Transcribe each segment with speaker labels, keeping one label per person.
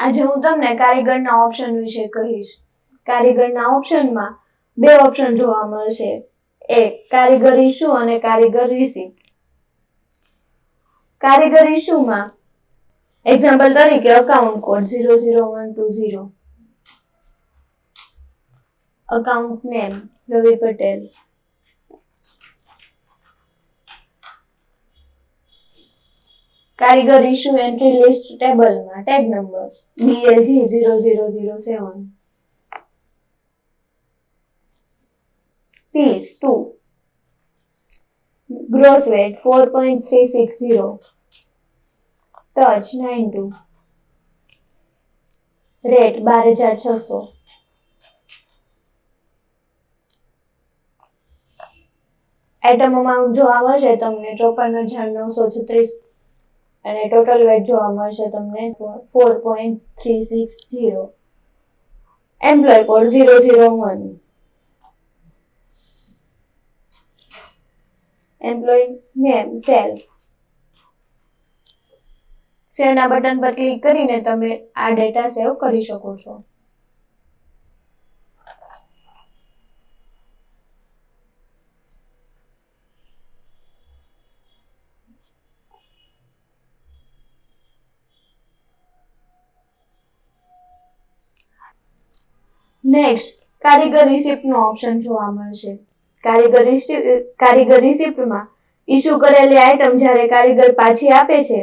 Speaker 1: આજે હું તમને કારીગરના ઓપ્શન વિશે કહીશ. કારીગરના ઓપ્શનમાં બે ઓપ્શન જોવા મળશે. એક કારીગર ઇસ્યુ અને કારીગર રિસીપ્ટ. કારીગર ઇસ્યુમાં એક્ઝામ્પલ તરીકે account code 00120, account name Ravi Patel, કારીગર ઇસ્યુ એન્ટ્રી લિસ્ટ ટેબલમાં tag number BLG0007, piece 2, gross weight 4.360, touch 92, rate 12,600. Item amount જોવા મળશે તમને 54,936 અને ટોટલ વેટ જોવા મળશે તમને 4.360. Employee code 001, employee name self. સેવના બટન પર ક્લિક કરીને તમે આ ડેટા સેવ કરી શકો છો. નેક્સ્ટ કારીગર રિસિપ્ટનો ઓપ્શન જોવા મળશે. કારીગર રિસિપ્ટમાં ઇસ્યુ કરેલી આઇટમ જ્યારે કારીગર પાછી આપે છે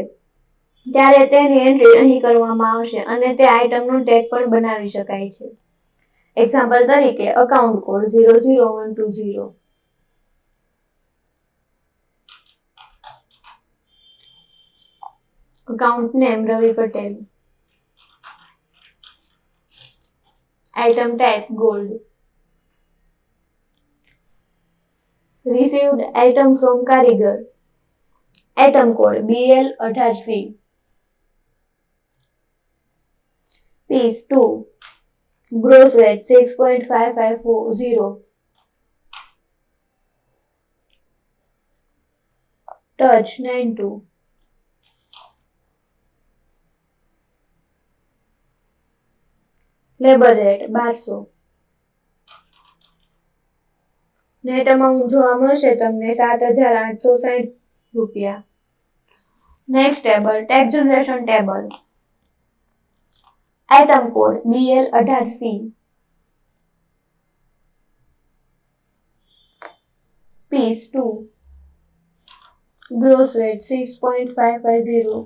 Speaker 1: ત્યારે તેની એન્ટ્રી અહીં કરવામાં આવશે અને તે આઇટમનો ટેગ પણ બનાવી શકાય છે. એક્ઝામ્પલ તરીકે account code 00120, account name Ravi Patel, item type gold, received item from કારીગર, item code BL18C, piece 2, gross weight 6.550, touch 92, labour rate 1200. Net amount જોવા મળશે તમને 7,860 રૂપિયા. Next table tag generation table, item code BL18C, piece 2, gross weight 6.550,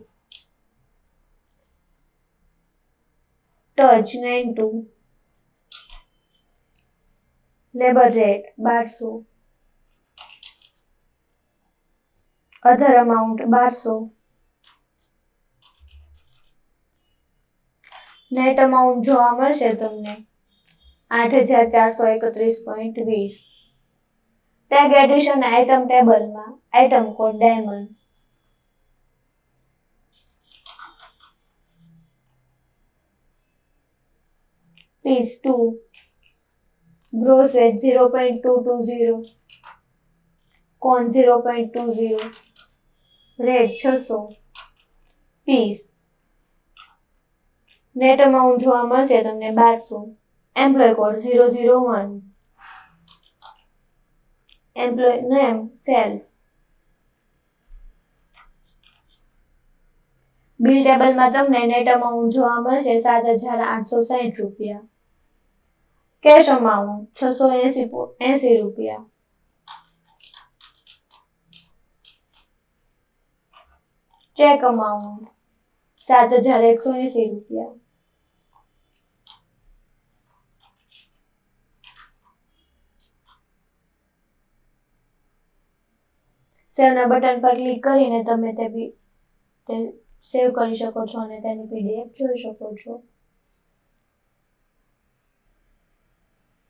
Speaker 1: touch 92, labour rate 1200, other amount 1200. Net amount જોવા મળશે તમને 8,431.20. Tag addition item ટેબલમાં item code diamond, piece 2, gross weight 0.220, કોન 0.20, rate 600, piece. Net amount જોવા મળશે તમને 1200. Employee code 001, employee name self. Bill ટેબલમાં તમને નેટ અમાઉન્ટ જોવા મળશે 7,860 રૂપિયા. કેશ અમાઉન્ટ 680 રૂપિયા. ચેક અમાઉન્ટ 7,180 રૂપિયા. સેવના બટન પર ક્લિક કરીને તમે તે સેવ કરી શકો છો અને તેની PDF જોઈ શકો છો.